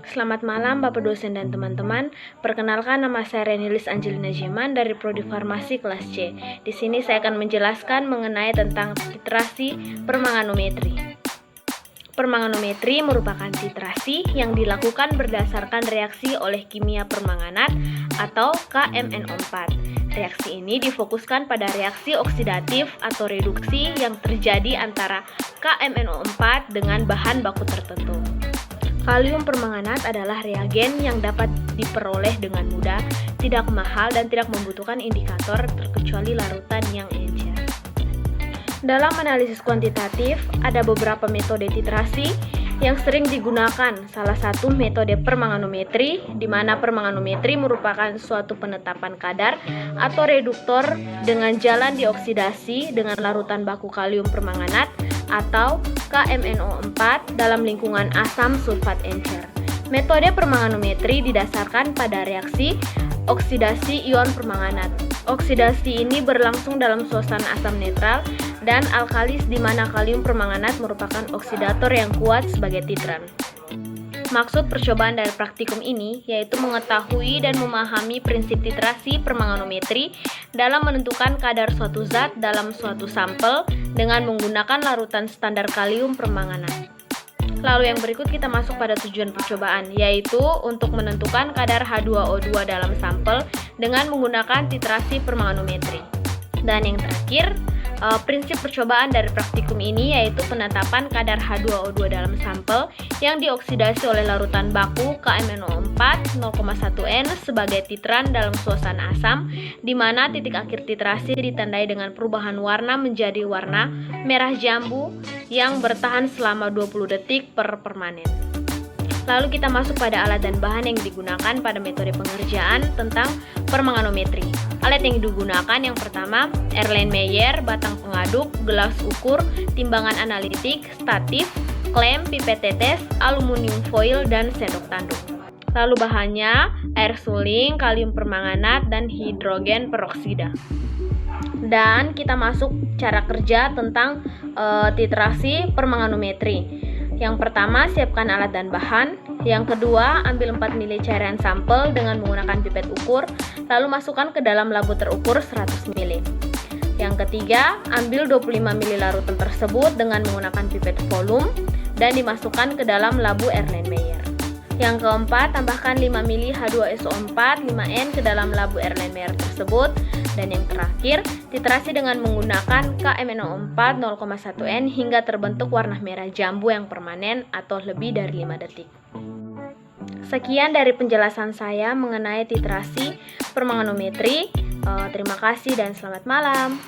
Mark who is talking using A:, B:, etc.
A: Selamat malam Bapak dosen dan teman-teman. Perkenalkan, nama saya Renilis Angelina Jeman dari Prodi Farmasi kelas C. Di sini saya akan menjelaskan mengenai tentang titrasi permanganometri. Permanganometri merupakan titrasi yang dilakukan berdasarkan reaksi oleh kimia permanganat atau KMNO4. Reaksi ini difokuskan pada reaksi oksidatif atau reduksi yang terjadi antara KMNO4 dengan bahan baku tertentu. Kalium permanganat adalah reagen yang dapat diperoleh dengan mudah, tidak mahal, dan tidak membutuhkan indikator terkecuali larutan yang encer. Dalam analisis kuantitatif, ada beberapa metode titrasi yang sering digunakan. Salah satu metode permanganometri, di mana permanganometri merupakan suatu penetapan kadar atau reduktor dengan jalan dioksidasi dengan larutan baku kalium permanganat atau KMNO4 dalam lingkungan asam sulfat encer. Metode permanganometri didasarkan pada reaksi oksidasi ion permanganat. Oksidasi ini berlangsung dalam suasana asam netral dan alkalis, di mana kalium permanganat merupakan oksidator yang kuat sebagai titran. Maksud percobaan dari praktikum ini yaitu mengetahui dan memahami prinsip titrasi permanganometri dalam menentukan kadar suatu zat dalam suatu sampel dengan menggunakan larutan standar kalium permanganat. Lalu yang berikut kita masuk pada tujuan percobaan, yaitu untuk menentukan kadar H2O2 dalam sampel dengan menggunakan titrasi permanganometri. Dan yang terakhir, prinsip percobaan dari praktikum ini yaitu penetapan kadar H2O2 dalam sampel yang dioksidasi oleh larutan baku KMNO4 0,1N sebagai titran dalam suasana asam, di mana titik akhir titrasi ditandai dengan perubahan warna menjadi warna merah jambu yang bertahan selama 20 detik per permanen. Lalu kita masuk pada alat dan bahan yang digunakan pada metode pengerjaan tentang permanganometri. Alat yang digunakan yang pertama, Erlenmeyer, batang pengaduk, gelas ukur, timbangan analitik, statif, klem, pipet tetes, aluminium foil, dan sendok tanduk. Lalu bahannya, air suling, kalium permanganat, dan hidrogen peroksida. Dan kita masuk cara kerja tentang titrasi permanganometri. Yang pertama, siapkan alat dan bahan. Yang kedua, ambil 4 ml cairan sampel dengan menggunakan pipet ukur, lalu masukkan ke dalam labu terukur 100 ml. Yang ketiga, ambil 25 ml larutan tersebut dengan menggunakan pipet volume dan dimasukkan ke dalam labu Erlenmeyer. Yang keempat, tambahkan 5 ml H2SO4 5N ke dalam labu Erlenmeyer tersebut. Dan yang terakhir, titrasi dengan menggunakan KMNO4 0,1N hingga terbentuk warna merah jambu yang permanen atau lebih dari 5 detik. Sekian dari penjelasan saya mengenai titrasi permanganometri. Terima kasih dan selamat malam.